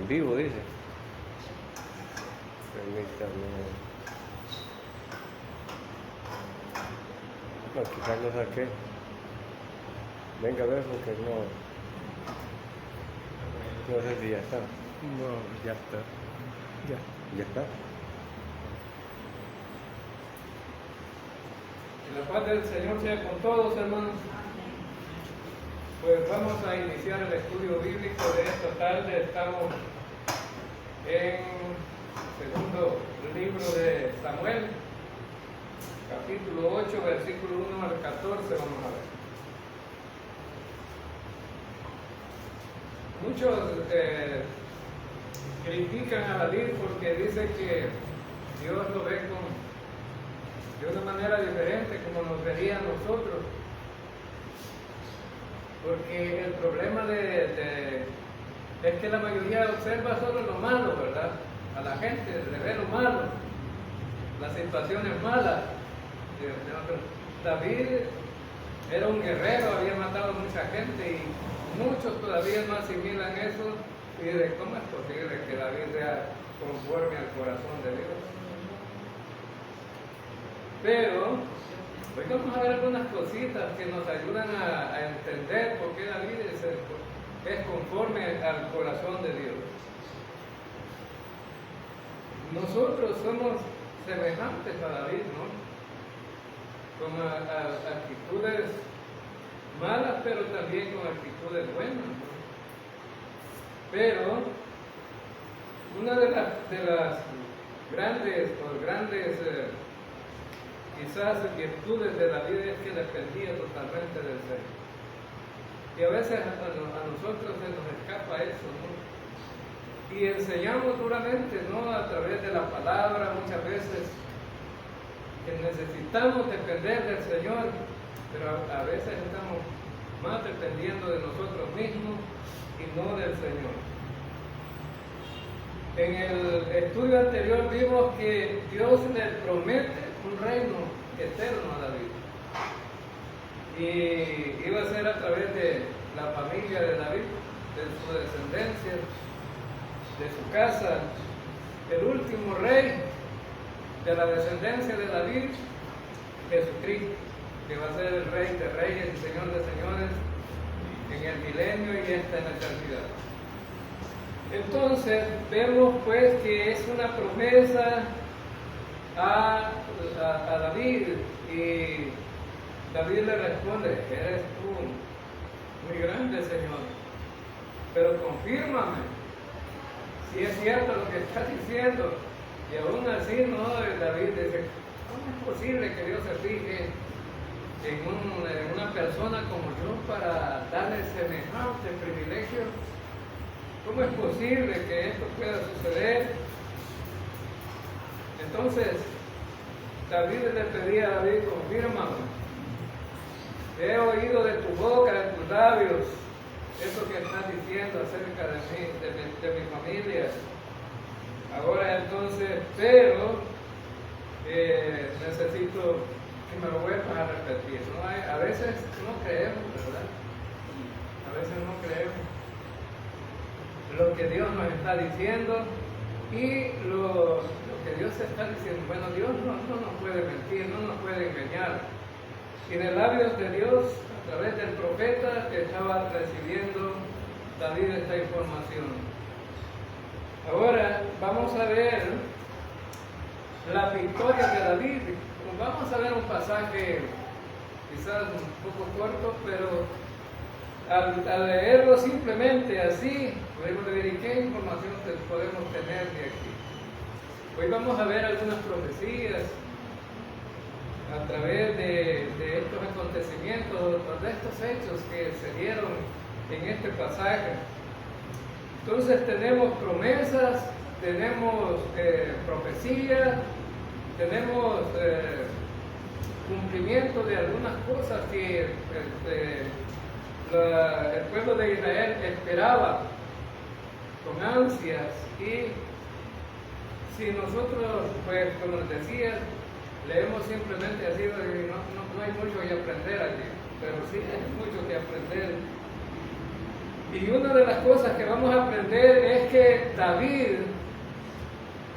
en vivo, dice. Permítame. No, quizás lo saqué. Venga a ver porque no sé si ya está. No, ya está. Ya. ¿Ya está? Que la paz del Señor sea con todos, hermanos. Pues vamos a iniciar el estudio bíblico de esta tarde. Estamos en el segundo libro de Samuel, capítulo 8, versículo 1 al 14. Vamos a ver. Muchos critican a David porque dicen que Dios lo ve de una manera diferente como nos vería a nosotros. Porque el problema es que la mayoría observa solo lo malo, ¿verdad? A la gente le ve lo malo, las situaciones malas. David era un guerrero, había matado a mucha gente y muchos todavía no asimilan eso y dicen, ¿cómo es posible que David sea conforme al corazón de Dios? Pero hoy vamos a ver algunas cositas que nos ayudan a entender por qué David es conforme al corazón de Dios. Nosotros somos semejantes a David, ¿no? Con actitudes malas, pero también con actitudes buenas, ¿no? Pero una de las grandes quizás virtudes de David es que dependía totalmente del Señor. Y a veces a nosotros se nos escapa eso, ¿no? Y enseñamos duramente, ¿no? A través de la palabra, muchas veces, que necesitamos depender del Señor, pero a veces estamos más dependiendo de nosotros mismos y no del Señor. En el estudio anterior vimos que Dios le promete un reino eterno a David. Y iba a ser a través de la familia de David, de su descendencia, de su casa. El último rey de la descendencia de David, Jesucristo, que va a ser el Rey de Reyes y Señor de Señores en el milenio y esta en la eternidad. Entonces vemos pues que es una promesa a David y David le responde, eres tú muy grande, Señor, pero confírmame si es cierto lo que estás diciendo. Y aún así, ¿no? David dice, ¿cómo es posible que Dios se fije en una persona como yo para darle semejante privilegio? ¿Cómo es posible que esto pueda suceder? Entonces, David le pedía a David, confírmame. He oído de tu boca, de tus labios, eso que estás diciendo acerca de mí, de mi familia. Ahora entonces, pero necesito que me lo vuelvas a repetir. ¿No? A veces no creemos, ¿verdad? A veces no creemos lo que Dios nos está diciendo y lo que Dios está diciendo. Bueno, Dios no nos puede mentir, no nos puede engañar. Y de labios de Dios, a través del profeta que estaba recibiendo David esta información. Ahora vamos a ver la victoria de David. Vamos a ver un pasaje quizás un poco corto, pero al leerlo simplemente así, podemos ver qué información podemos tener de aquí. Hoy vamos a ver algunas profecías a través de estos acontecimientos, de estos hechos que se dieron en este pasaje. Entonces tenemos promesas, tenemos profecías, tenemos cumplimiento de algunas cosas que el pueblo de Israel esperaba con ansias. Y si nosotros, pues como les decía, leemos simplemente así, no hay mucho que aprender aquí, pero sí hay mucho que aprender. Y una de las cosas que vamos a aprender es que David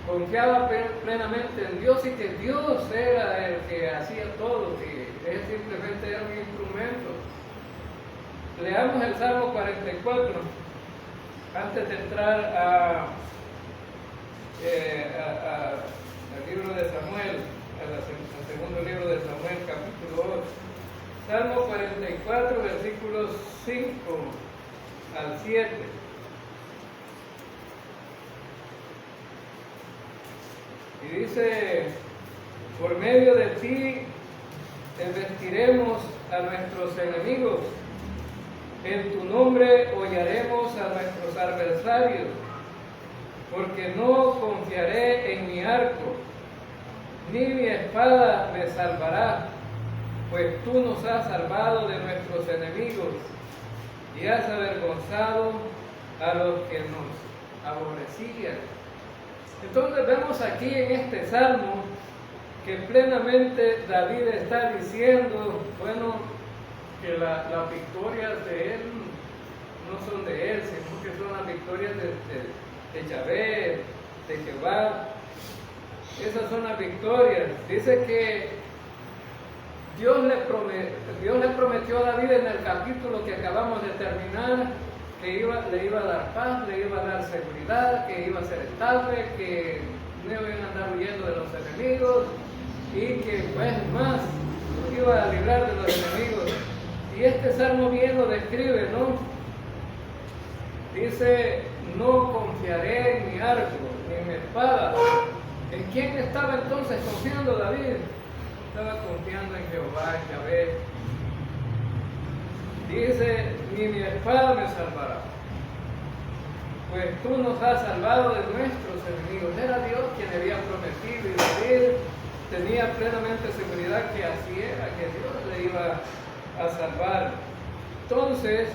confiaba plenamente en Dios y que Dios era el que hacía todo, que él simplemente era un instrumento. Leamos el Salmo 44 antes de entrar al libro de Samuel, al segundo libro de Samuel, capítulo 8. Salmo 44, versículos 5 al 7. Y dice: por medio de ti embestiremos a nuestros enemigos, en tu nombre hollaremos a nuestros adversarios, porque no confiaré en mi arco, ni mi espada me salvará, pues tú nos has salvado de nuestros enemigos y has avergonzado a los que nos aborrecían. Entonces vemos aquí en este salmo que plenamente David está diciendo, bueno, que las victorias de él no son de él, sino que son las victorias de Yahvé, de Jehová. Esas son las victorias. Dice que Dios le prometió a David en el capítulo que acabamos de terminar que le iba a dar paz, le iba a dar seguridad, que iba a ser estable, que no iban a andar huyendo de los enemigos y que, pues más, iba a librar de los enemigos. Y este salmo bien lo describe, ¿no? Dice: no confiaré en mi arco, ni en mi espada. ¿En quién estaba entonces confiando David? Estaba confiando en Jehová, en Yahvé. Dice: ni mi espada me salvará, pues tú nos has salvado de nuestros enemigos. Era Dios quien había prometido, y David tenía plenamente seguridad que así era, que Dios le iba a salvar. Entonces,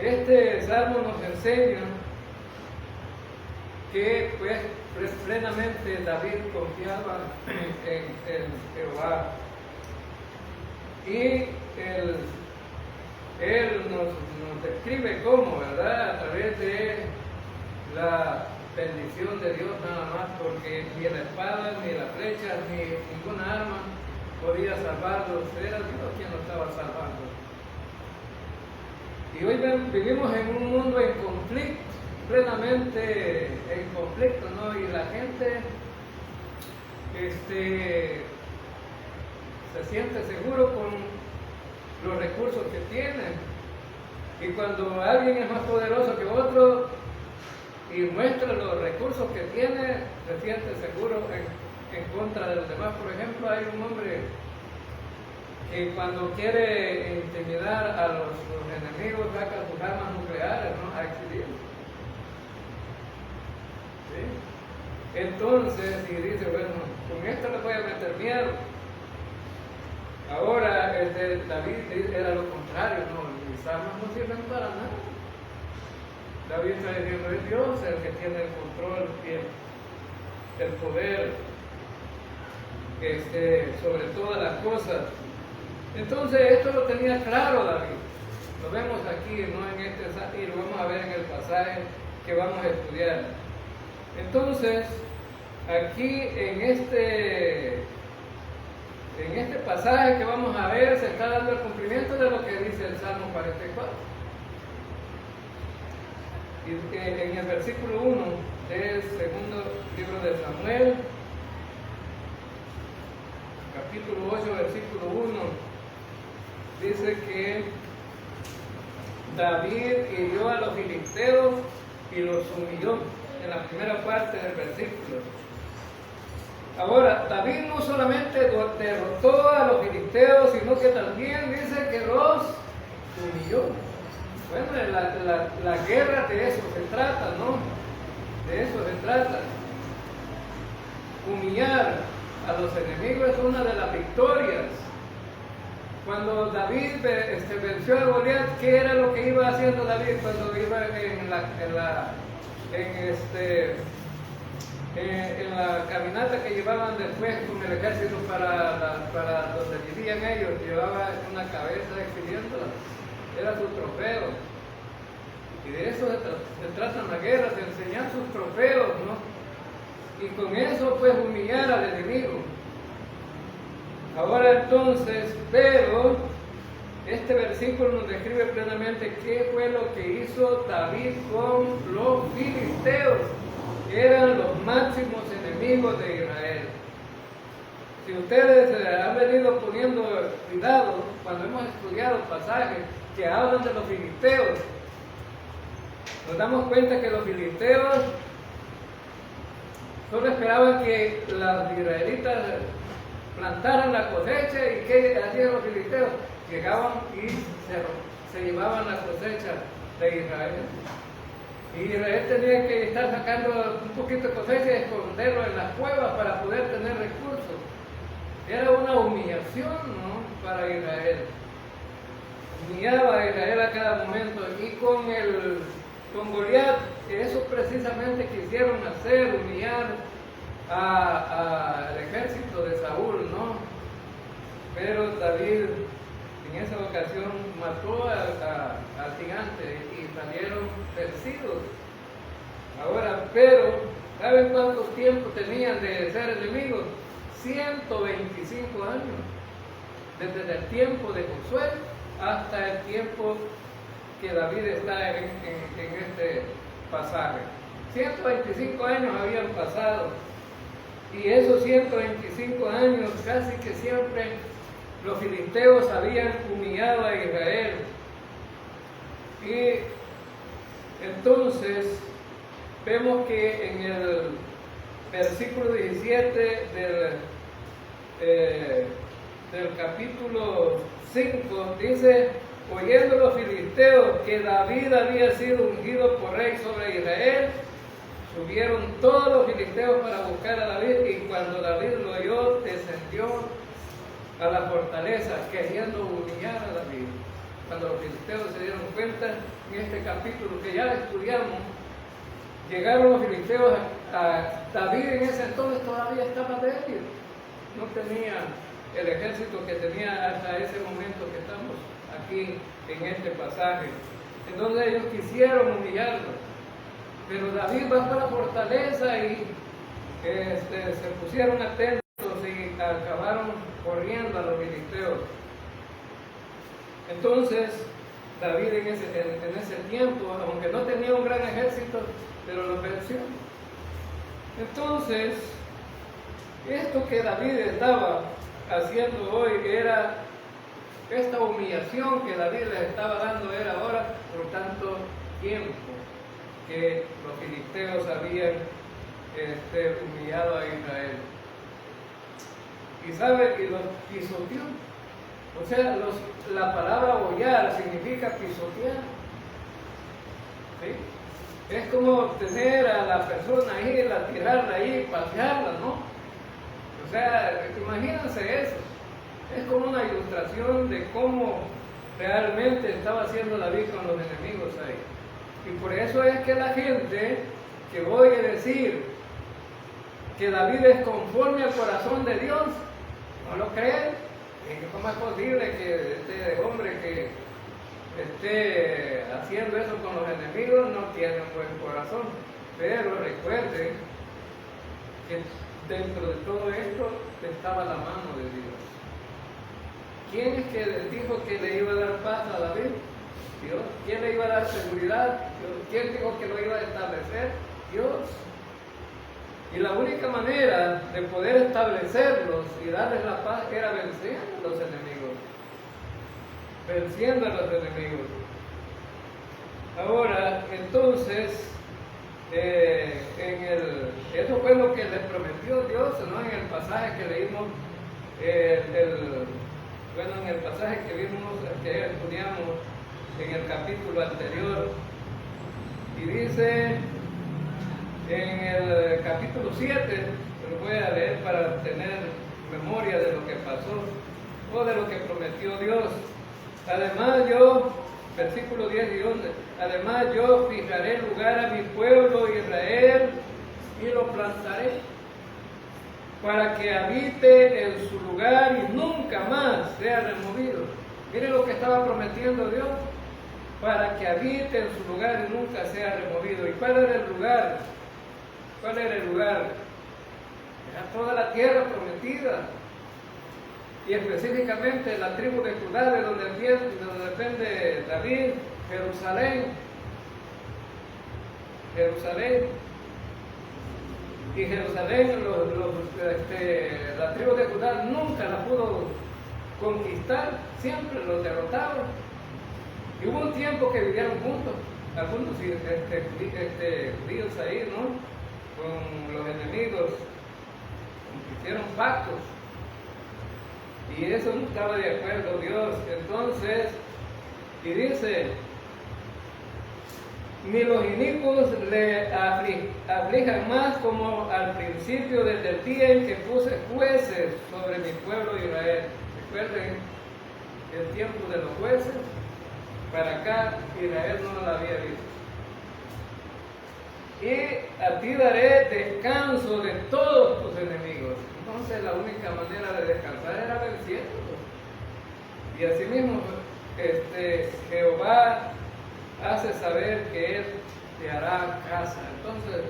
este salmo nos enseña que pues plenamente David confiaba en Jehová, y él nos describe cómo, ¿verdad? A través de la bendición de Dios nada más, porque ni la espada, ni la flecha, ni ninguna arma podía salvarlos. Era Dios quien lo estaba salvando. Y hoy vivimos en un mundo en conflicto, plenamente en conflicto, ¿no? Y la gente se siente seguro con los recursos que tienen, y cuando alguien es más poderoso que otro y muestra los recursos que tiene, se siente seguro en contra de los demás. Por ejemplo, hay un hombre que cuando quiere intimidar a los enemigos saca sus armas nucleares, ¿no? A exhibir. ¿Sí? Entonces, y dice: bueno, con esto le voy a meter miedo. Ahora, David era lo contrario, ¿no? Mis armas no sirven para nada. David está diciendo: es Dios el que tiene el control y el poder sobre todas las cosas. Entonces, esto lo tenía claro David. Lo vemos aquí, ¿no? Y lo vamos a ver en el pasaje que vamos a estudiar. Entonces, aquí en este pasaje que vamos a ver, se está dando el cumplimiento de lo que dice el Salmo 44. Y en el versículo 1 del segundo libro de Samuel, capítulo 8, versículo 1, dice que David hirió a los filisteos y los humilló, en la primera parte del versículo. Ahora, David no solamente derrotó a los filisteos, sino que también dice que los humilló. Bueno, la guerra de eso se trata, ¿no? De eso se trata. Humillar a los enemigos es una de las victorias. Cuando David venció a Goliat, ¿qué era lo que iba haciendo David cuando iba en la caminata que llevaban después con el ejército para donde vivían ellos? Llevaba una cabeza exhibiéndola, era su trofeo. Y de eso se tratan las guerras, de enseñar sus trofeos, ¿no? Y con eso pues humillar al enemigo. Ahora entonces, pero este versículo nos describe plenamente qué fue lo que hizo David con los filisteos, que eran los máximos enemigos de Israel. Si ustedes han venido poniendo cuidado cuando hemos estudiado pasajes que hablan de los filisteos, nos damos cuenta que los filisteos solo esperaban que los israelitas plantaran la cosecha. ¿Y qué hacían los filisteos? Llegaban y se llevaban la cosecha de Israel. Y Israel tenía que estar sacando un poquito de cosecha y esconderlo en las cuevas para poder tener recursos. Era una humillación, ¿no?, para Israel. Humillaba a Israel a cada momento. Y con Goliat, eso precisamente quisieron hacer, humillar al ejército de Saúl, ¿no? Pero David en esa ocasión mató al gigante y salieron vencidos. Ahora, pero, ¿saben cuántos tiempos tenían de ser enemigos? 125 años. Desde el tiempo de Josué hasta el tiempo que David está en este pasaje. 125 años habían pasado. Y esos 125 años casi que siempre los filisteos habían humillado a Israel. Y entonces vemos que en el versículo 17 del capítulo 5 dice: oyendo los filisteos que David había sido ungido por rey sobre Israel, subieron todos los filisteos para buscar a David, y cuando David lo oyó, descendió a la fortaleza, queriendo humillar a David. Cuando los filisteos se dieron cuenta, en este capítulo que ya estudiamos, llegaron los filisteos a David. En ese entonces todavía estaba débil, no tenía el ejército que tenía hasta ese momento que estamos aquí en este pasaje. Entonces ellos quisieron humillarlo, pero David bajó a la fortaleza y se pusieron atentos y acabaron corriendo a los filisteos. Entonces David en ese tiempo, aunque no tenía un gran ejército, pero lo venció. Entonces, esto que David estaba haciendo hoy era esta humillación que David les estaba dando, era ahora por tanto tiempo que los filisteos habían humillado a Israel. Y sabe, y los pisoteó. O sea, la palabra hollar significa pisotear. ¿Sí? Es como tener a la persona ahí, tirarla ahí, pasearla, ¿no? O sea, imagínense eso. Es como una ilustración de cómo realmente estaba haciendo David con los enemigos ahí. Y por eso es que la gente que oye decir que David es conforme al corazón de Dios, no lo creen. ¿Cómo es posible que este hombre que esté haciendo eso con los enemigos no tiene un buen corazón? Pero recuerden que dentro de todo esto estaba la mano de Dios. ¿Quién es que dijo que le iba a dar paz a David? Dios. ¿Quién le iba a dar seguridad? Dios. ¿Quién dijo que lo iba a establecer? Dios. Y la única manera de poder establecerlos y darles la paz era venciendo a los enemigos. Venciendo a los enemigos. Ahora, entonces, eso fue lo que les prometió Dios, ¿no? En el pasaje que leímos, en el pasaje que vimos, que estudiamos en el capítulo anterior, y dice en el capítulo 7, lo voy a leer para tener memoria de lo que pasó o de lo que prometió Dios. Además yo, versículo 10 y 11, además yo fijaré lugar a mi pueblo Israel y lo plantaré para que habite en su lugar y nunca más sea removido. Miren lo que estaba prometiendo Dios. para que habite en su lugar y nunca sea removido. ¿Y cuál era el lugar? ¿Cuál era el lugar? Era toda la tierra prometida. Y específicamente la tribu de Judá, de donde depende David, Jerusalén. Y Jerusalén, la tribu de Judá nunca la pudo conquistar, siempre los derrotaban. Y hubo un tiempo que vivieron juntos, algunos judíos ahí, ¿no? Con los enemigos, hicieron pactos. Y eso no estaba de acuerdo Dios. Entonces, y dice, ni los inicuos le aflijan más como al principio desde el día en que puse jueces sobre mi pueblo Israel. Recuerden el tiempo de los jueces, para acá Israel no lo había visto. Y a ti daré descanso de todos tus enemigos. Entonces la única manera de descansar era venciéndolos. Y asimismo Jehová hace saber que Él te hará casa. Entonces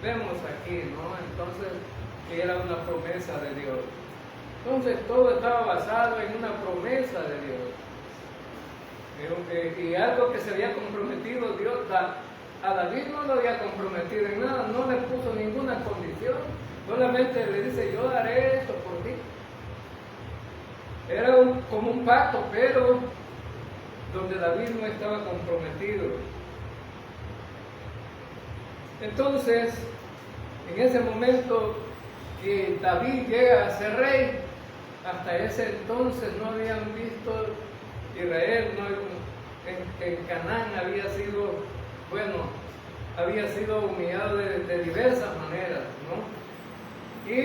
vemos aquí, ¿no? Entonces que era una promesa de Dios. Entonces todo estaba basado en una promesa de Dios. Y algo que se había comprometido Dios, a David no lo había comprometido en nada, no le puso ninguna condición, solamente le dice, yo haré esto por ti. Era como un pacto, pero donde David no estaba comprometido. Entonces, en ese momento que David llega a ser rey, hasta ese entonces no habían visto Israel, en Canaán había sido humillado de diversas maneras, ¿no? Y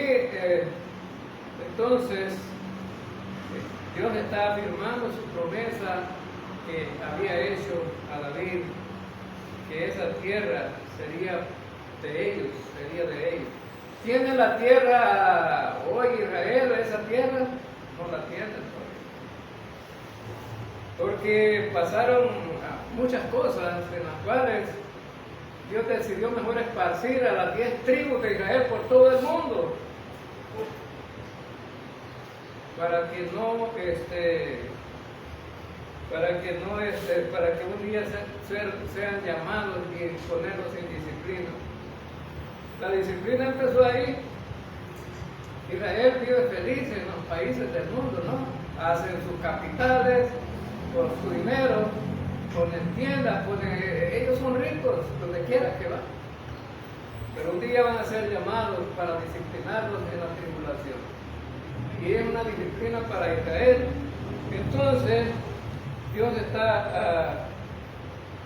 entonces Dios está afirmando su promesa que había hecho a David, que esa tierra sería de ellos. ¿Tiene la tierra hoy Israel, esa tierra? No la tiene todavía. Porque pasaron muchas cosas en las cuales Dios decidió mejor esparcir a las 10 tribus de Israel por todo el mundo, para que un día sean llamados y ponerlos en disciplina. La disciplina empezó ahí. Israel vive feliz en los países del mundo, ¿no? Hacen sus capitales con su dinero, ponen tiendas, ellos son ricos donde quiera que van. Pero un día van a ser llamados para disciplinarlos en la tribulación. Y es una disciplina para Israel. Entonces, Dios está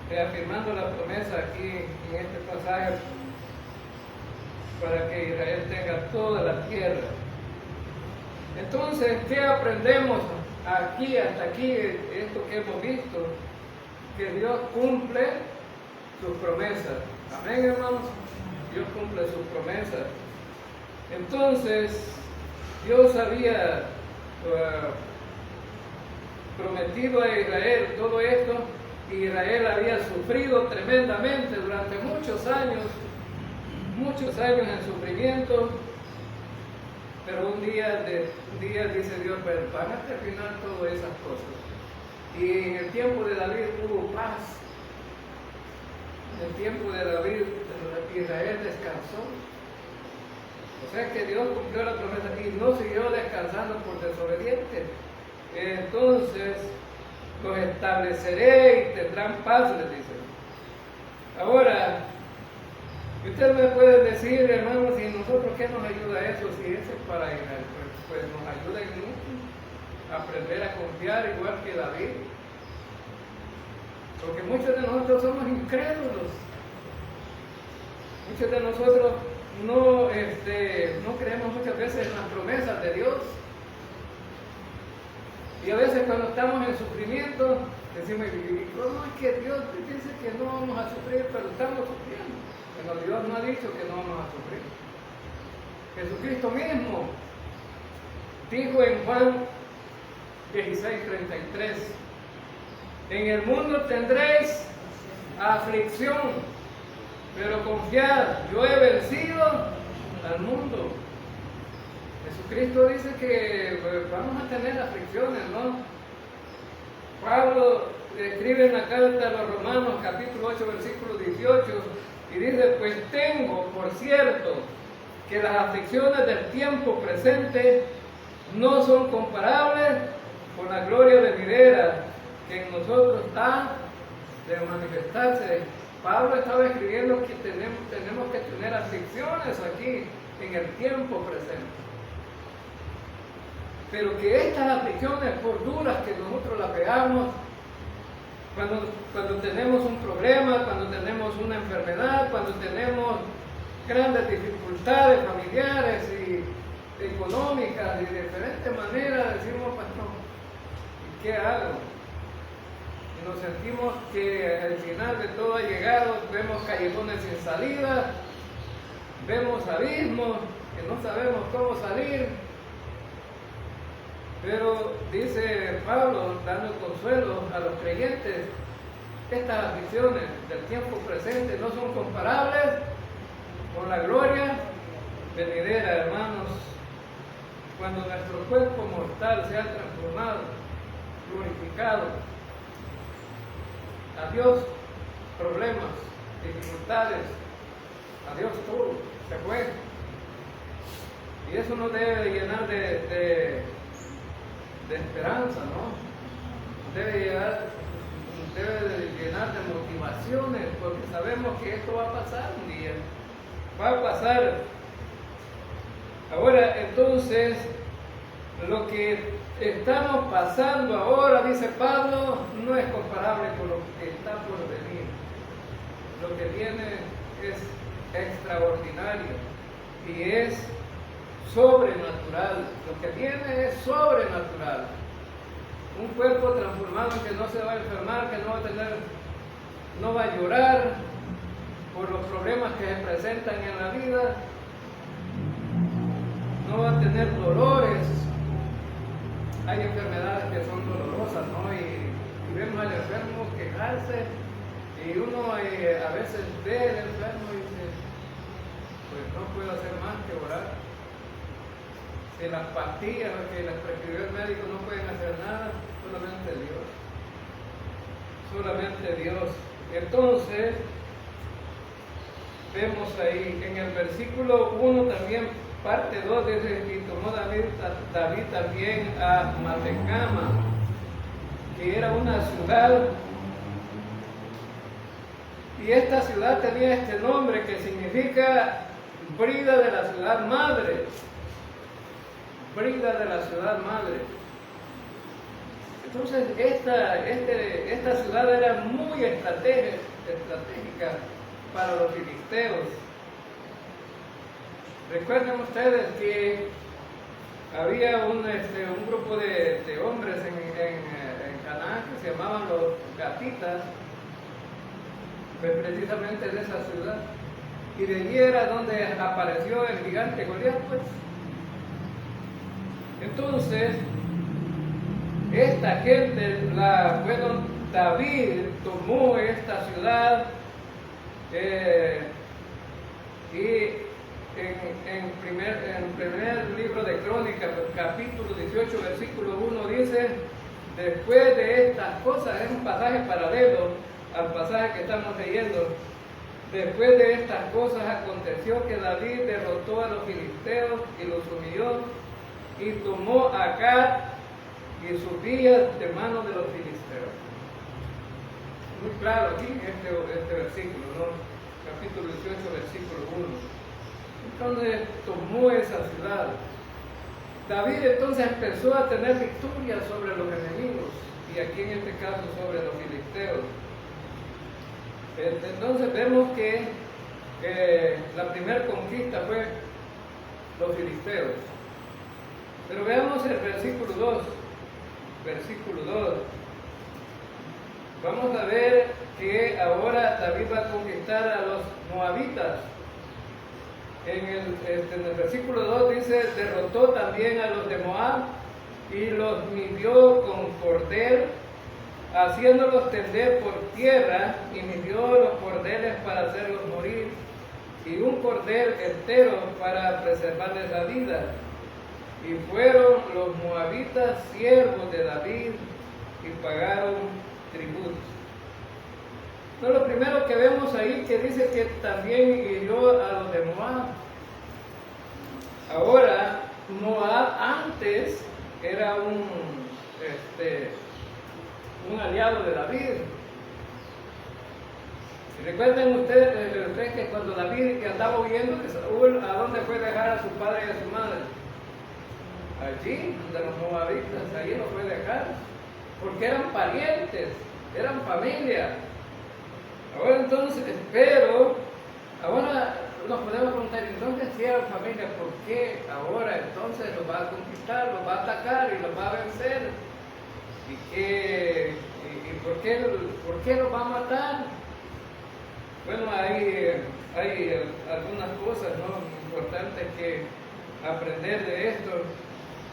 reafirmando la promesa aquí en este pasaje para que Israel tenga toda la tierra. Entonces, ¿qué aprendemos aquí, hasta aquí, esto que hemos visto? Que Dios cumple sus promesas. Amén, hermanos. Dios cumple sus promesas. Entonces, Dios había prometido a Israel todo esto, y Israel había sufrido tremendamente durante muchos años en sufrimiento, pero un día dice Dios, pues van a terminar todas esas cosas. Y en el tiempo de David hubo paz. En el tiempo de David, Israel descansó. O sea que Dios cumplió la promesa y no siguió descansando por desobedientes. Entonces, los estableceré y tendrán paz, les dice. Ahora, usted me puede decir, hermanos, ¿y nosotros qué nos ayuda eso? Si eso es para Israel, pues nos ayuda en mucho a aprender a confiar igual que David. Porque muchos de nosotros somos incrédulos. Muchos de nosotros no creemos muchas veces en las promesas de Dios. Y a veces cuando estamos en sufrimiento, decimos, ¿cómo es que Dios dice que no vamos a sufrir, pero estamos sufriendo? Bueno, Dios no ha dicho que no vamos a sufrir. Jesucristo mismo dijo en Juan 16:33, En el mundo tendréis aflicción, pero confiad, yo he vencido al mundo. Jesucristo dice que vamos a tener aflicciones, ¿no? Pablo escribe en la carta a los Romanos, capítulo 8, versículo 18, y dice, pues tengo por cierto que las aflicciones del tiempo presente no son comparables con la gloria venidera que en nosotros ha de manifestarse. Pablo estaba escribiendo que tenemos que tener aflicciones aquí en el tiempo presente. Pero que estas aflicciones, por duras que nosotros las veamos, cuando tenemos un problema, cuando tenemos una enfermedad, cuando tenemos grandes dificultades familiares y económicas y de diferentes maneras, decimos, pastor, ¿y qué hago? Y nos sentimos que al final de todo ha llegado, vemos callejones sin salida, vemos abismos que no sabemos cómo salir. Pero dice Pablo, dando consuelo a los creyentes, estas aflicciones del tiempo presente no son comparables con la gloria venidera, hermanos, cuando nuestro cuerpo mortal sea transformado, glorificado. Adiós problemas, dificultades, adiós todo, se fue. Y eso nos debe llenar de esperanza, ¿no? Debe llenar de motivaciones, porque sabemos que esto va a pasar un día, va a pasar. Ahora, entonces, lo que estamos pasando ahora, dice Pablo, no es comparable con lo que está por venir. Lo que viene es extraordinario y es sobrenatural. Lo que viene es sobrenatural. Un cuerpo transformado que no se va a enfermar, que no va a llorar por los problemas que se presentan en la vida, no va a tener dolores. Hay enfermedades que son dolorosas, ¿no? Y vemos al enfermo quejarse y uno a veces ve al enfermo y dice, pues no puedo hacer más que orar. Si las pastillas que les prescribió el médico no pueden hacer nada, solamente Dios. Solamente Dios. Entonces, vemos ahí en el versículo 1 también, parte 2, dice, y tomó David también a Matecama, que era una ciudad, y esta ciudad tenía este nombre que significa brida de la ciudad madre. Brida de la ciudad madre. Entonces esta ciudad era muy estratégica para los filisteos. Recuerden ustedes que había un grupo de hombres en Canaán que se llamaban los gatitas, pues precisamente de esa ciudad, y de allí era donde apareció el gigante Goliat, pues. Entonces, esta gente, David tomó esta ciudad y en primer libro de Crónicas, capítulo 18, versículo 1, dice, después de estas cosas, es un pasaje paralelo al pasaje que estamos leyendo, después de estas cosas aconteció que David derrotó a los filisteos y los humilló, y tomó a Gat y sus villas de manos de los filisteos. Muy claro aquí este versículo, ¿no? Capítulo 18, versículo 1. Entonces tomó esa ciudad. David entonces empezó a tener victoria sobre los enemigos, y aquí en este caso sobre los filisteos. Entonces vemos que la primera conquista fue los filisteos. Pero veamos el versículo 2. Versículo 2. Vamos a ver que ahora David va a conquistar a los moabitas. En el versículo 2 dice, derrotó también a los de Moab y los midió con cordel haciéndolos tender por tierra, y midió los cordeles para hacerlos morir, y un cordel entero para preservarles la vida. Y fueron los moabitas siervos de David y pagaron tributos. Entonces, lo primero que vemos ahí que dice que también hirió a los de Moab. Ahora, Moab antes era un aliado de David. Y recuerden ustedes que cuando David andaba huyendo de Saúl, ¿a dónde fue a dejar a su padre y a su madre? Allí, donde los moabitas, allí lo fue a dejar, porque eran parientes, eran familia. Ahora entonces, pero ahora nos podemos preguntar, entonces si eran familia, ¿por qué ahora entonces los va a conquistar, los va a atacar y los va a vencer? ¿Y por qué los va a matar? Bueno, hay algunas cosas, ¿no?, importantes que aprender de esto.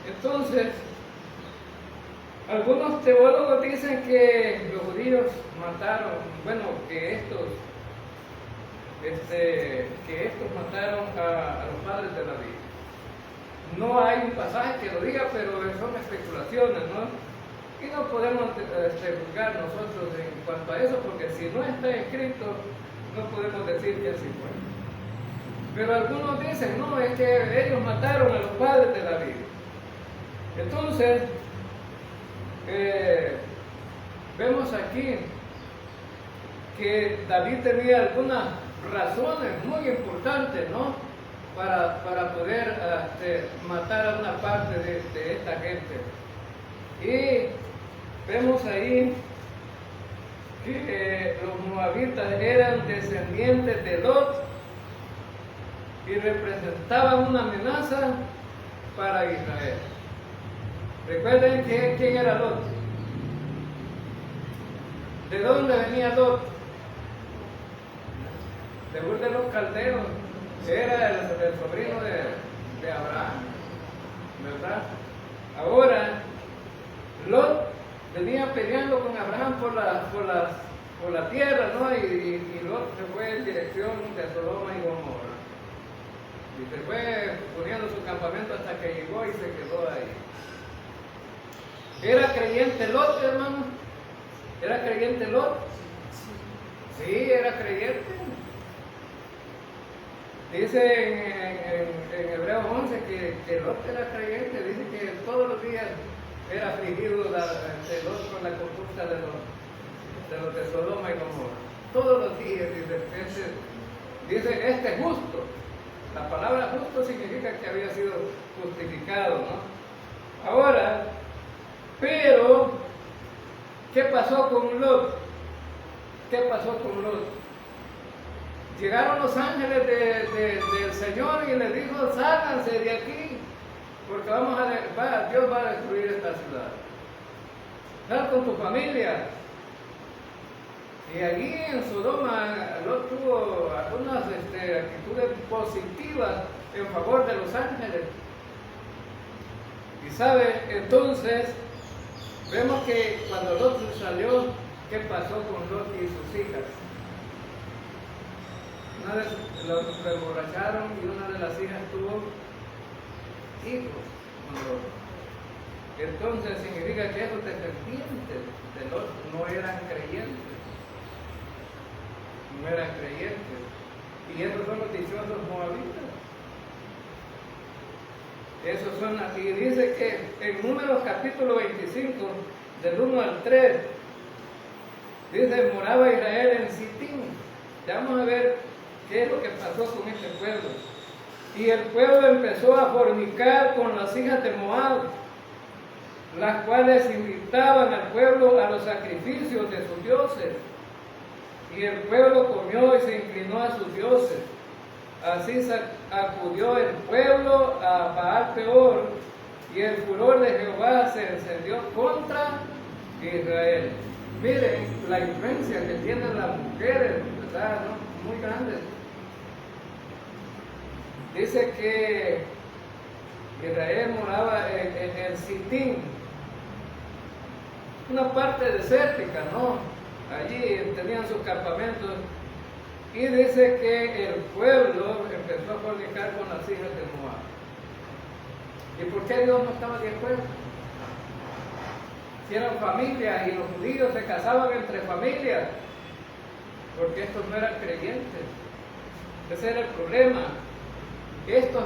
Entonces, algunos teólogos dicen que los judíos mataron, bueno, que estos mataron a los padres de David. No hay un pasaje que lo diga, pero son especulaciones, ¿no? Y no podemos juzgar nosotros en cuanto a eso, porque si no está escrito, no podemos decir que así fue. Pero algunos dicen, no, es que ellos mataron a los padres de David. Entonces, vemos aquí que David tenía algunas razones muy importantes, ¿no?, para poder matar a una parte de esta gente. Y vemos ahí que los moabitas eran descendientes de Lot y representaban una amenaza para Israel. Recuerden quién era Lot. ¿De dónde venía Lot? De Ur de los Caldeos. Era el sobrino de Abraham, ¿verdad? Ahora, Lot venía peleando con Abraham por la tierra, ¿no? Y Lot se fue en dirección de Sodoma y Gomorra. Y se fue poniendo su campamento hasta que llegó y se quedó ahí. ¿Era creyente Lot, hermano? ¿Era creyente Lot? Sí, era creyente. Dice en Hebreos 11 que Lot era creyente. Dice que todos los días era afligido de Lot con la conducta de los de Sodoma y Gomorra. Todos los días, dice este es justo. La palabra justo significa que había sido justificado, ¿no? Ahora, pero, ¿qué pasó con Lot? ¿Qué pasó con Lot? Llegaron los ángeles del Señor y les dijo, sálganse de aquí, porque Dios va a destruir esta ciudad. Sal con tu familia. Y allí en Sodoma, Lot tuvo algunas actitudes positivas en favor de los ángeles. Y sabe, entonces, vemos que cuando Lot salió, ¿qué pasó con Lot y sus hijas? Una vez los emborracharon y una de las hijas tuvo hijos con Lot. Entonces significa que esos descendientes de Lot no eran creyentes. No eran creyentes. Y esos son los dichosos moabitas. Esos son, y dice que en Números capítulo 25, del 1 al 3, dice, moraba Israel en Sitín. Ya vamos a ver qué es lo que pasó con este pueblo. Y el pueblo empezó a fornicar con las hijas de Moab, las cuales invitaban al pueblo a los sacrificios de sus dioses. Y el pueblo comió y se inclinó a sus dioses. Así acudió el pueblo a Baal Peor, y el furor de Jehová se encendió contra Israel. Miren la influencia que tienen las mujeres, ¿verdad? ¿No? Muy grandes. Dice que Israel moraba en Sitín. una parte desértica, ¿no? Allí tenían sus campamentos. Y dice que el pueblo empezó a fornicar con las hijas de Moab. ¿Y por qué Dios no estaba de acuerdo? Si eran familias y los judíos se casaban entre familias, porque estos no eran creyentes. Ese era el problema. Estos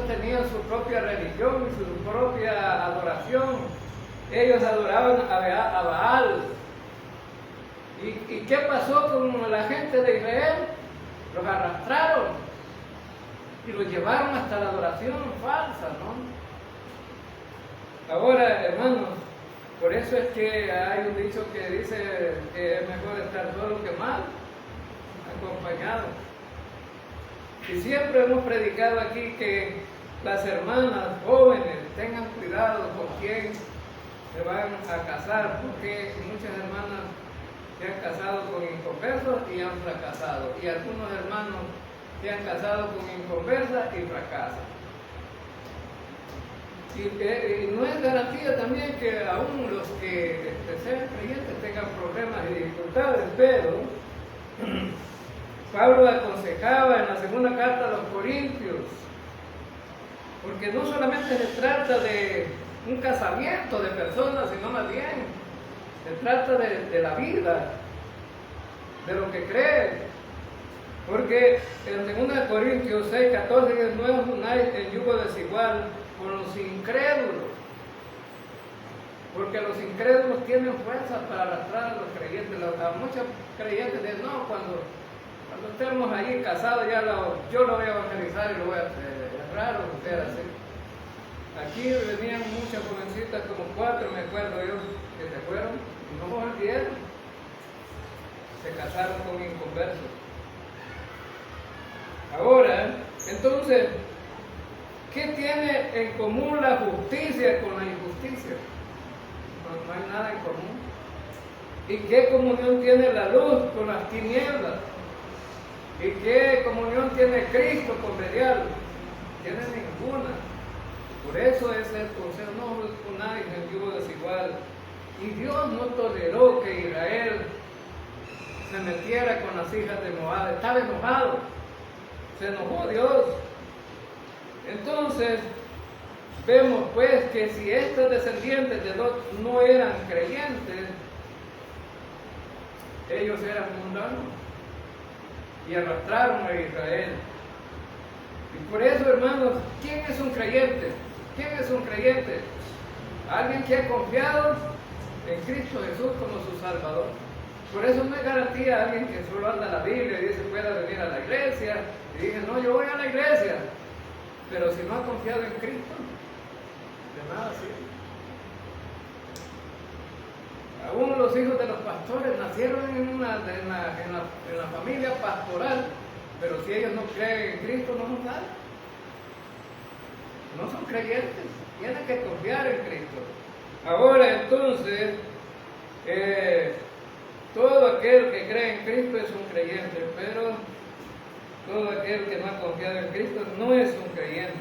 tenían su propia religión y su propia adoración. Ellos adoraban a Baal. ¿Y qué pasó con la gente de Israel? Los arrastraron y los llevaron hasta la adoración falsa, ¿no? Ahora, hermanos, por eso es que hay un dicho que dice que es mejor estar solo que mal acompañado. Y siempre hemos predicado aquí que las hermanas jóvenes tengan cuidado con quién se van a casar, porque muchas hermanas se han casado con inconversos y han fracasado, y algunos hermanos se han casado con inconversas y fracasan. Y no es garantía también que aún los que sean creyentes tengan problemas y dificultades, pero Pablo aconsejaba en la segunda carta a los Corintios, porque no solamente se trata de un casamiento de personas, sino más bien se trata de la vida, de lo que creen. Porque en 2 Corintios 6, 14 dice: no os unáis en yugo desigual con los incrédulos, porque los incrédulos tienen fuerza para arrastrar a los creyentes. A muchos creyentes dicen: no, cuando estemos allí casados yo lo voy a evangelizar y lo voy a hacer. Es raro que sea así. Aquí venían muchas jovencitas, como 4 me acuerdo yo, que se fueron y no volvieron. Se casaron con inconversos. Ahora, entonces, ¿qué tiene en común la justicia con la injusticia? No hay nada en común. ¿Y qué comunión tiene la luz con las tinieblas? ¿Y qué comunión tiene Cristo con Belial? No tiene ninguna. Por eso es el consejo: no os unáis en yugo desigual. Y Dios no toleró que Israel se metiera con las hijas de Moab. Estaba enojado. Se enojó Dios. Entonces, vemos pues que si estos descendientes de Lot no eran creyentes, ellos eran mundanos y arrastraron a Israel. Y por eso, hermanos, ¿quién es un creyente? ¿Quién es un creyente? Alguien que ha confiado en Cristo Jesús como su Salvador. Por eso no es garantía alguien que solo anda la Biblia y dice pueda venir a la iglesia y dice: no, yo voy a la iglesia, pero si no ha confiado en Cristo, de nada sirve. Aún los hijos de los pastores nacieron en la familia pastoral, pero si ellos no creen en Cristo, no son nada. No son creyentes, tienen que confiar en Cristo. Ahora entonces, todo aquel que cree en Cristo es un creyente, pero todo aquel que no ha confiado en Cristo no es un creyente.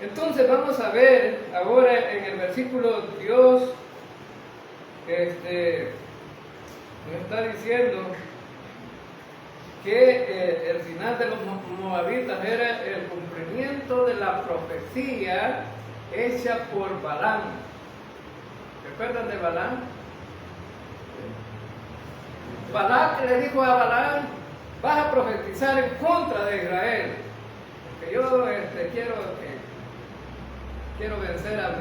Entonces vamos a ver ahora en el versículo Dios nos está diciendo que el final de los moabitas era el cumplimiento de la profecía hecha por Balaam. ¿Recuerdan de Balaam? Balaam le dijo a Balaam: vas a profetizar en contra de Israel, porque yo quiero vencer a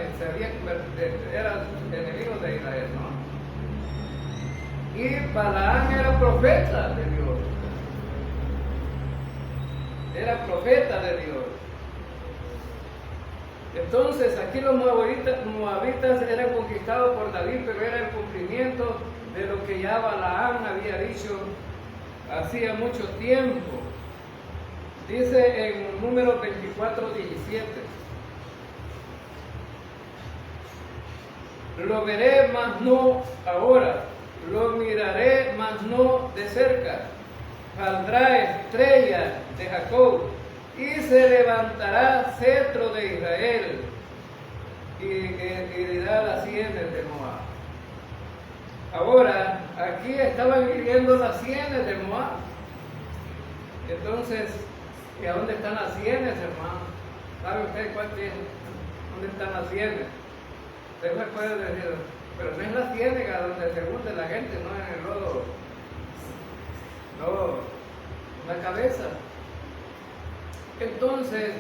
eran enemigos de Israel, ¿no? Y Balaam era profeta de Dios. Era profeta de Dios. Entonces aquí los moabitas eran conquistados por David, pero era el cumplimiento de lo que ya Balaam había dicho hacía mucho tiempo. Dice en número 24:17: lo veré, mas no ahora, lo miraré, mas no de cerca. Saldrá estrella de Jacob y se levantará cetro de Israel, y herirá las sienes de Moab. Ahora, aquí estaban hiriendo las sienes de Moab. Entonces, ¿y a dónde están las sienes, hermano? ¿Sabe usted dónde están las sienes? Usted me puede decir, pero no es la ciénaga donde se hunde la gente, no en el lodo. No, la cabeza. Entonces,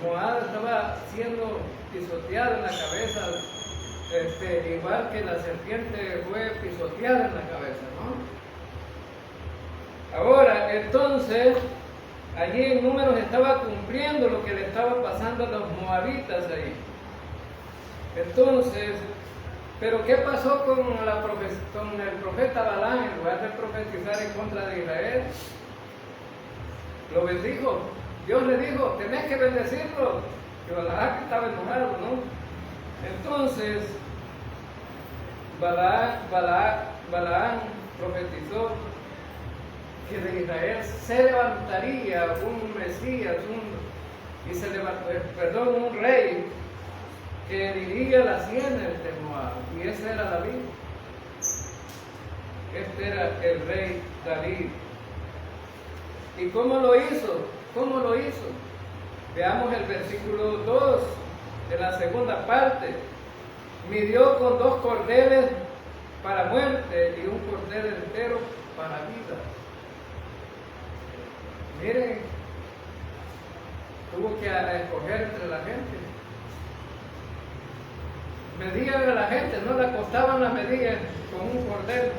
Moab estaba siendo pisoteado en la cabeza, igual que la serpiente fue pisoteada en la cabeza, ¿no? Ahora, entonces, allí en Números estaba cumpliendo lo que le estaba pasando a los moabitas ahí. Entonces, pero ¿qué pasó con el profeta Balaam? En lugar de profetizar en contra de Israel, lo bendijo. Dios le dijo, tenés que bendecirlo. Y Balaam estaba enojado, ¿no? Entonces, Balaam profetizó que de Israel se levantaría un Mesías, un rey que heriría las sienes de Moab, y ese era David. Este era el rey David. ¿Y cómo lo hizo? ¿Cómo lo hizo? Veamos el versículo 2 de la segunda parte. Midió con 2 cordeles para muerte y un cordero entero para vida. Miren, tuvo que escoger entre la gente. Medían a la gente, no le costaban las medidas con un cordero.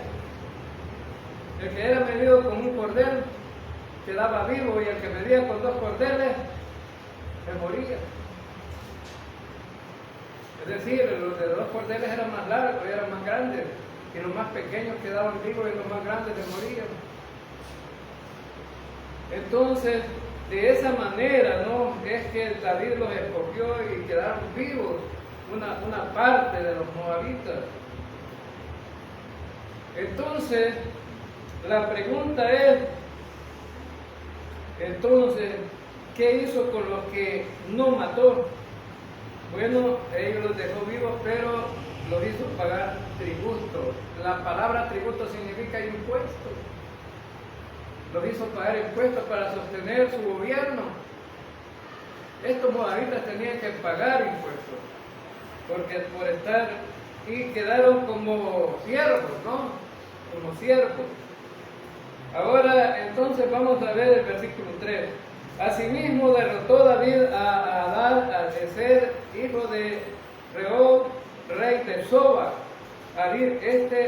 El que era medido con un cordero quedaba vivo, y el que medía con 2 cordeles se moría. Es decir, los de 2 cordeles eran más largos y eran más grandes, y los más pequeños quedaban vivos y los más grandes se morían. Entonces, de esa manera, ¿no?, es que David los escogió y quedaron vivos una parte de los moabitas. Entonces, la pregunta es, entonces, ¿qué hizo con los que no mató? Bueno, ellos los dejó vivos, pero los hizo pagar tributo. La palabra tributo significa impuesto. Los hizo pagar impuestos para sostener su gobierno. Estos moabitas tenían que pagar impuestos, porque por estar, y quedaron como siervos, ¿no? Como siervos. Ahora, entonces, vamos a ver el versículo 3. Asimismo derrotó David a Adad-Ezer, hijo de Rehob, rey de Soba, al ir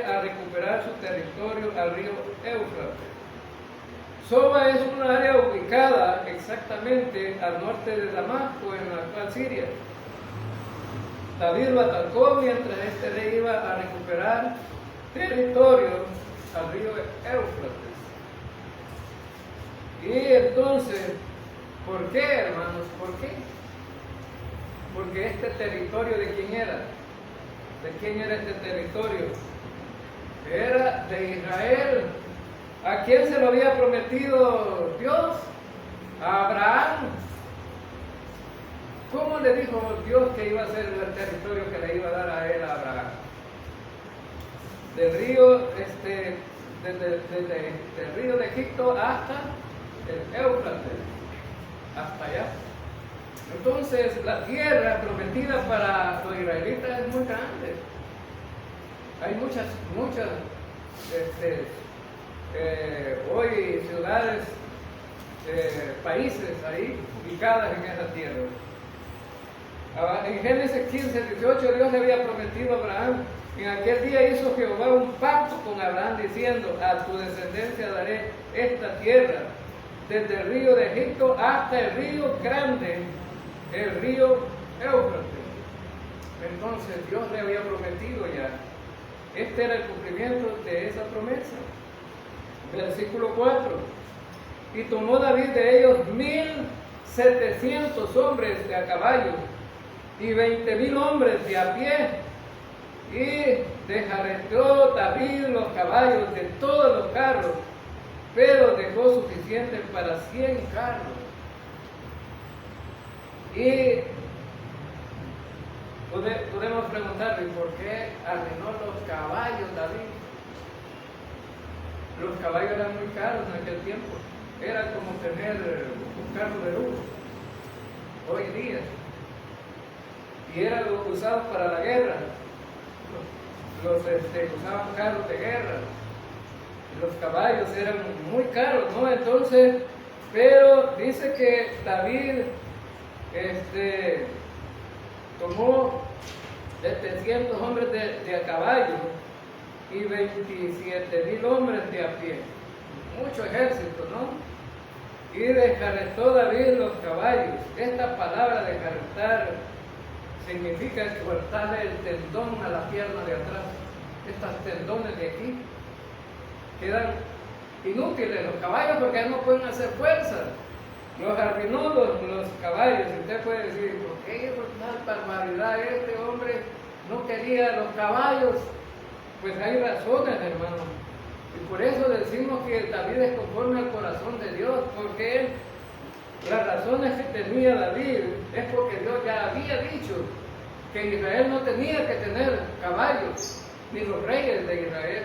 a recuperar su territorio al río Éufrates. Soba es una área ubicada exactamente al norte de Damasco, en la actual Siria. David lo atacó mientras este rey iba a recuperar territorio al río Éufrates. Y entonces, ¿por qué, hermanos? ¿Por qué? Porque este territorio, ¿de quién era? ¿De quién era este territorio? Era de Israel. ¿A quién se lo había prometido Dios? A Abraham. ¿Cómo le dijo Dios que iba a ser el territorio que le iba a dar a él, a Abraham? Del río, desde el río de Egipto hasta el Éufrates, hasta allá. Entonces, la tierra prometida para los israelitas es muy grande. Hay muchas hoy ciudades, países ahí ubicadas en esa tierra. En Génesis 15:18, Dios le había prometido a Abraham: en aquel día hizo Jehová un pacto con Abraham diciendo, a tu descendencia daré esta tierra, desde el río de Egipto hasta el río grande, el río Éufrates. Entonces Dios le había prometido ya. Este era el cumplimiento de esa promesa. Versículo 4. Y tomó David de ellos 1,700 hombres de a caballo y 20,000 hombres de a pie, y desjarreteó David los caballos de todos los carros, pero dejó suficiente para 100 carros. Y podemos preguntarle, ¿por qué arruinó los caballos David? Los caballos eran muy caros en aquel tiempo. Era como tener un carro de lujo hoy día. Y eran usados para la guerra. Usaban carros de guerra. Los caballos eran muy caros, ¿no? Entonces, pero dice que David tomó 700 hombres de a caballo y 27,000 hombres de a pie. Mucho ejército, ¿no? Y descarretó David los caballos. Esta palabra descarretar significa cortarle el tendón a la pierna de atrás. Estos tendones de aquí quedan inútiles los caballos porque no pueden hacer fuerza. Los arruinó los caballos. Y usted puede decir, ¿por qué por tal barbaridad este hombre no quería los caballos? Pues hay razones, hermano. Y por eso decimos que David es conforme al corazón de Dios, porque las razones que tenía David es porque Dios ya había dicho que Israel no tenía que tener caballos, ni los reyes de Israel.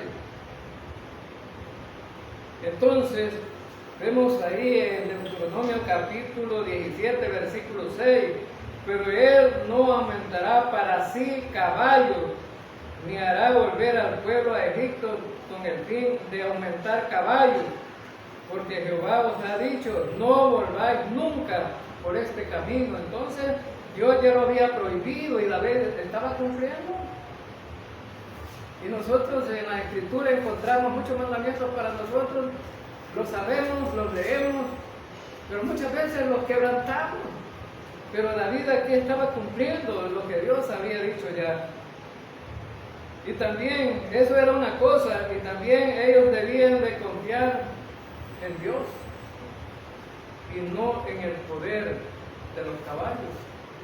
Entonces, vemos ahí en Deuteronomio capítulo 17, versículo 6, pero él no aumentará para sí caballos, ni hará volver al pueblo a Egipto con el fin de aumentar caballos, porque Jehová os ha dicho, no volváis nunca por este camino. Entonces, Dios ya lo había prohibido y David estaba cumpliendo. Y nosotros en la Escritura encontramos muchos mandamientos para nosotros, los sabemos, los leemos, pero muchas veces los quebrantamos. Pero David aquí estaba cumpliendo lo que Dios había dicho ya. Y también, eso era una cosa, y también ellos debían de confiar en Dios y no en el poder de los caballos,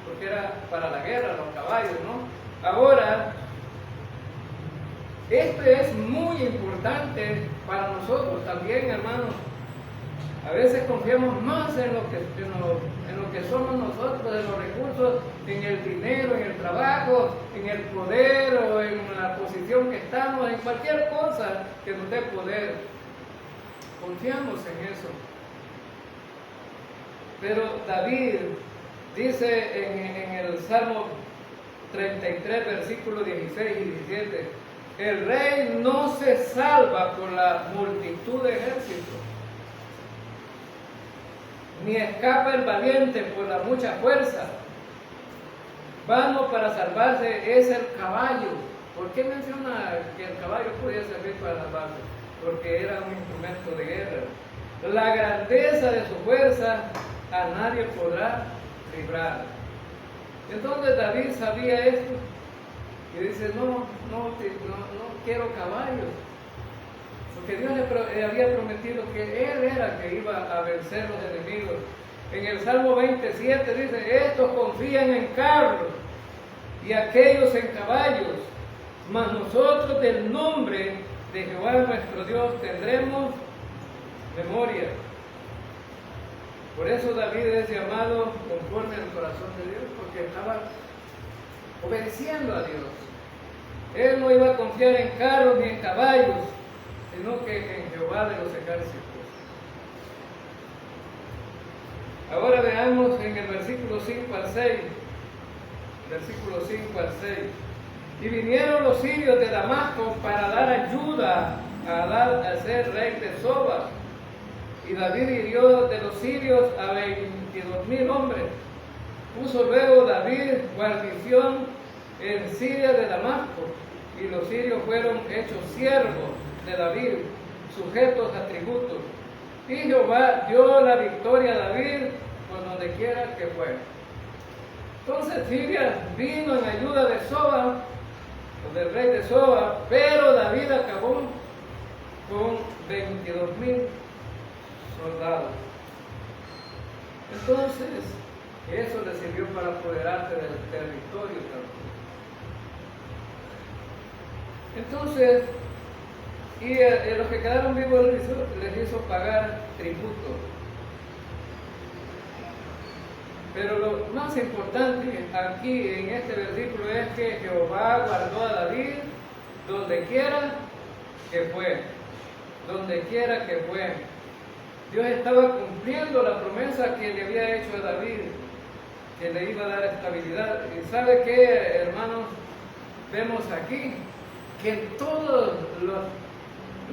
porque era para la guerra los caballos, ¿no? Ahora, esto es muy importante para nosotros también, hermanos. A veces confiamos más en lo que somos nosotros, en los recursos, en el dinero, en el trabajo, en el poder o en la posición que estamos, en cualquier cosa que nos dé poder. Confiamos en eso. Pero David dice en el Salmo 33, versículos 16 y 17, el rey no se salva por la multitud de ejércitos, ni escapa el valiente por la mucha fuerza. Vano para salvarse es el caballo. ¿Por qué menciona que el caballo podía servir para salvarse? Porque era un instrumento de guerra. La grandeza de su fuerza a nadie podrá librar. Entonces David sabía esto y dice, no quiero caballos, porque Dios le había prometido que Él era el que iba a vencer los enemigos. En el Salmo 27 dice, estos confían en carros y aquellos en caballos, mas nosotros del nombre de Jehová nuestro Dios tendremos memoria. Por eso David es llamado conforme al corazón de Dios, porque estaba obedeciendo a Dios. Él no iba a confiar en carros ni en caballos, sino que en Jehová de los ejércitos. Ahora veamos en el versículo 5 al 6. Versículo 5 al 6. Y vinieron los sirios de Damasco para dar ayuda a Adad a ser rey de Soba. Y David hirió de los sirios a 22,000 hombres. Puso luego David guarnición en Siria de Damasco, y los sirios fueron hechos siervos de David, sujetos a tributos. Y Jehová dio la victoria a David por donde quiera que fuera. Entonces Siria vino en ayuda de Soba, o del rey de Soba, pero David acabó con 22,000 soldados. Entonces, eso le sirvió para apoderarse del territorio también. Entonces, y los que quedaron vivos les hizo pagar tributo. Pero lo más importante aquí en este versículo es que Jehová guardó a David donde quiera que fue. Donde quiera que fue. Dios estaba cumpliendo la promesa que le había hecho a David, que le iba a dar estabilidad. ¿Y sabe qué, hermanos? Vemos aquí que en todas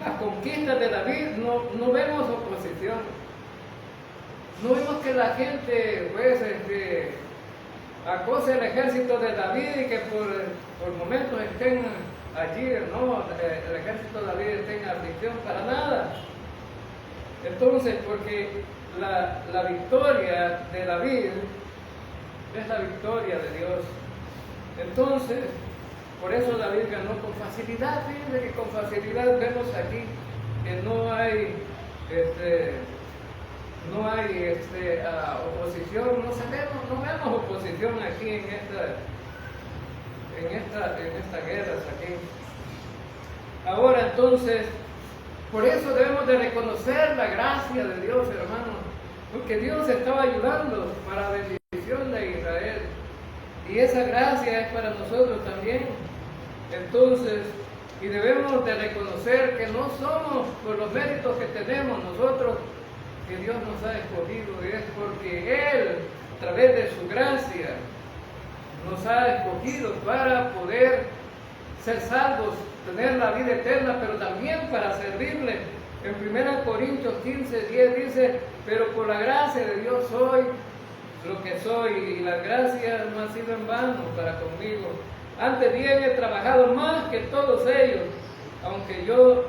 las conquistas de David no vemos oposición. No vemos que la gente pues acose el ejército de David y que por momentos estén allí, no, el ejército de David esté en aflicción, para nada. Entonces, porque la victoria de David es la victoria de Dios. Entonces, por eso David ganó con facilidad. Fíjense que con facilidad vemos aquí que no hay oposición, no vemos oposición aquí en esta guerra aquí. Ahora entonces, por eso debemos de reconocer la gracia de Dios, hermanos, porque Dios estaba ayudando para la bendición de Israel, y esa gracia es para nosotros también. Entonces, y debemos de reconocer que no somos por los méritos que tenemos nosotros que Dios nos ha escogido, es porque Él, a través de su gracia, nos ha escogido para poder ser salvos, tener la vida eterna, pero también para servirle. En 1 Corintios 15:10 dice: pero por la gracia de Dios soy lo que soy, y la gracia no ha sido en vano para conmigo. Antes bien he trabajado más que todos ellos, aunque no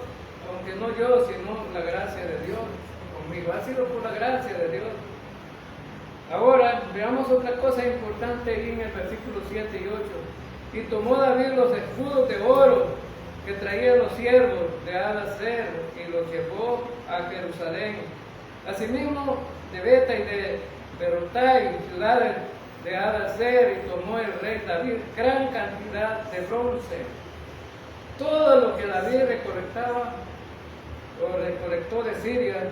yo, sino la gracia de Dios conmigo. Ha sido por la gracia de Dios. Ahora veamos otra cosa importante ahí en el versículo 7 y 8. Y tomó David los escudos de oro que traían los siervos de Hadaser y los llevó a Jerusalén. Asimismo de Beta y de Berotai, ciudades de Hadaser, y tomó el rey David gran cantidad de bronce. Todo lo que David recolectó de Siria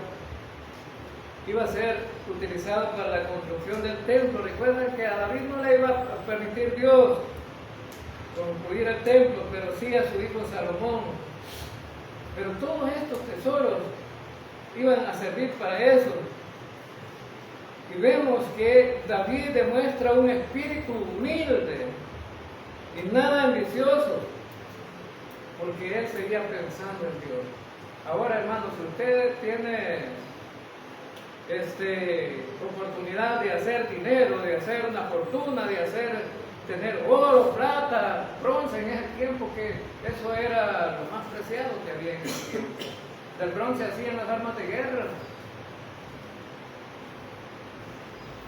iba a ser utilizado para la construcción del templo. Recuerden que a David no le iba a permitir Dios construir el templo, pero sí a su hijo Salomón. Pero todos estos tesoros iban a servir para eso. Y vemos que David demuestra un espíritu humilde y nada ambicioso, porque él seguía pensando en Dios. Ahora, hermanos, si usted tiene oportunidad de hacer dinero, de hacer una fortuna, de tener oro, plata, bronce en ese tiempo, que eso era lo más preciado que había en ese tiempo. Del bronce hacían las armas de guerra.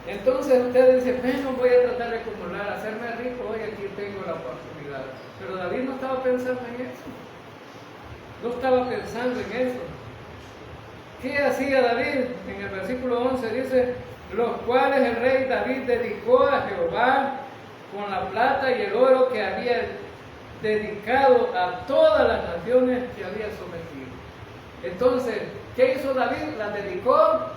Entonces usted dice: bueno, voy a tratar de acumular, hacerme rico, hoy aquí tengo la oportunidad. Pero David no estaba pensando en eso. No estaba pensando en eso. ¿Qué hacía David? En el versículo 11 dice: los cuales el rey David dedicó a Jehová con la plata y el oro que había dedicado a todas las naciones que había sometido. Entonces, ¿qué hizo David? Las dedicó a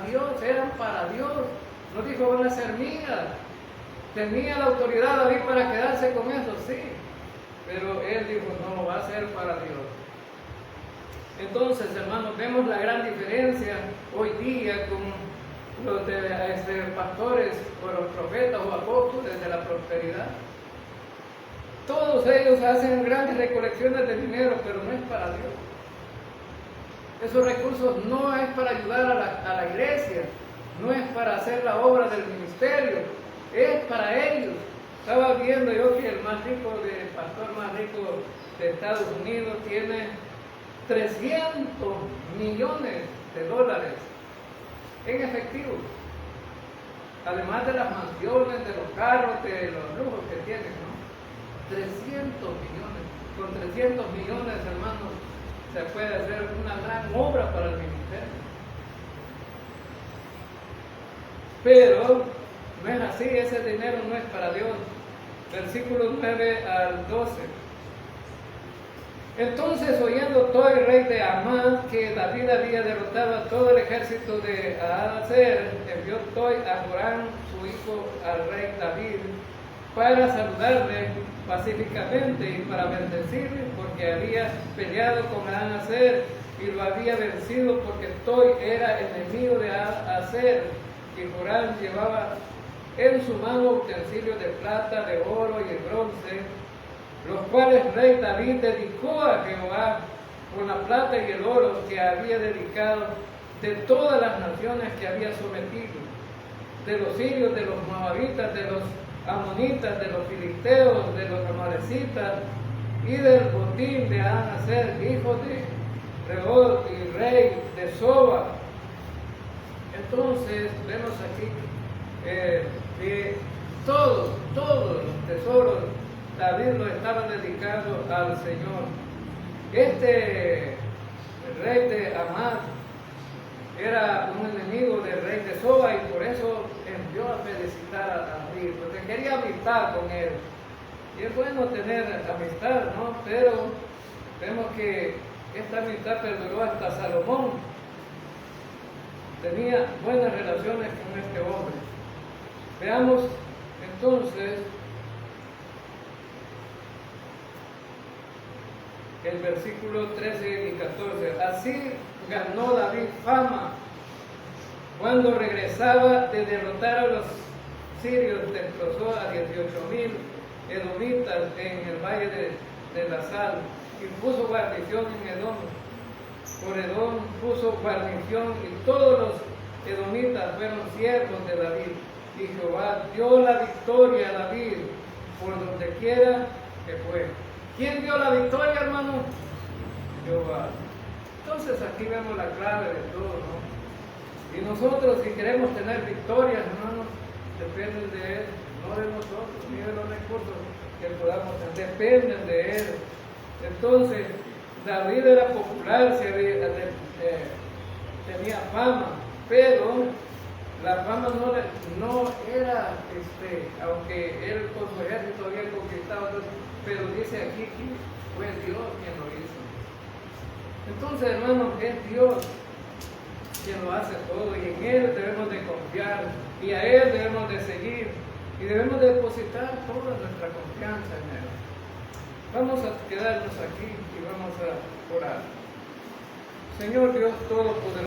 Dios, eran para Dios. No dijo: van a ser mías. Tenía la autoridad David para quedarse con eso, sí, pero él dijo: no, va a ser para Dios. Entonces, hermanos, vemos la gran diferencia hoy día con los pastores o los profetas o apóstoles de la prosperidad. Todos ellos hacen grandes recolecciones de dinero, pero no es para Dios. Esos recursos no es para ayudar a la iglesia, no es para hacer la obra del ministerio, es para ellos. Estaba viendo yo que el pastor más rico de Estados Unidos tiene 300 millones de dólares en efectivo, además de las mansiones, de los carros, de los lujos que tiene, ¿no? 300 millones. Con 300 millones, hermanos, se puede hacer una gran obra para el ministerio. Pero no es así, ese dinero no es para Dios. Versículos 9 al 12. Entonces, oyendo Toi, rey de Amán, que David había derrotado a todo el ejército de Hadaser, envió Toi a Joram, su su hijo al rey David para saludarle pacíficamente y para bendecirle, porque había peleado con Adán-Aser y lo había vencido, porque Toi era enemigo de Aser, y Joram llevaba en su mano utensilios de plata, de oro y de bronce, los cuales el rey David dedicó a Jehová con la plata y el oro que había dedicado de todas las naciones que había sometido, de los sirios, de los moabitas, de los amonitas, de los filisteos, de los amalecitas y del botín de Adán-Aser, hijo de Rehob y rey de Soba. Entonces vemos aquí que todos los tesoros David lo estaba dedicando al Señor. El rey de Amad era un enemigo del rey de Soba, y por eso envió a felicitar a David, porque quería amistad con él. Y es bueno tener amistad, ¿no? Pero vemos que esta amistad perduró hasta Salomón. Tenía buenas relaciones con este hombre. Veamos entonces el versículo 13 y 14. Así ganó David fama cuando regresaba de derrotar a los sirios. Destrozó a 18,000 edomitas en el valle de la Sal, y puso guarnición en Edom. Por Edom puso guarnición, y todos los edomitas fueron siervos de David. Y Jehová dio la victoria a David por donde quiera que fue. ¿Quién dio la victoria, hermano? Jehová. Entonces aquí vemos la clave de todo, ¿no? Y nosotros, si queremos tener victorias, hermanos, dependen de Él, no de nosotros, ni de los recursos que podamos tener, dependen de Él. Entonces, David era popular, tenía fama, pero la fama no era, aunque él con su ejército había conquistado, pero dice aquí que fue Dios quien lo hizo. Entonces, hermanos, es Dios quien lo hace todo, y en Él debemos de confiar, y a Él debemos de seguir, y debemos de depositar toda nuestra confianza en Él. Vamos a quedarnos aquí y vamos a orar. Señor Dios Todopoderoso,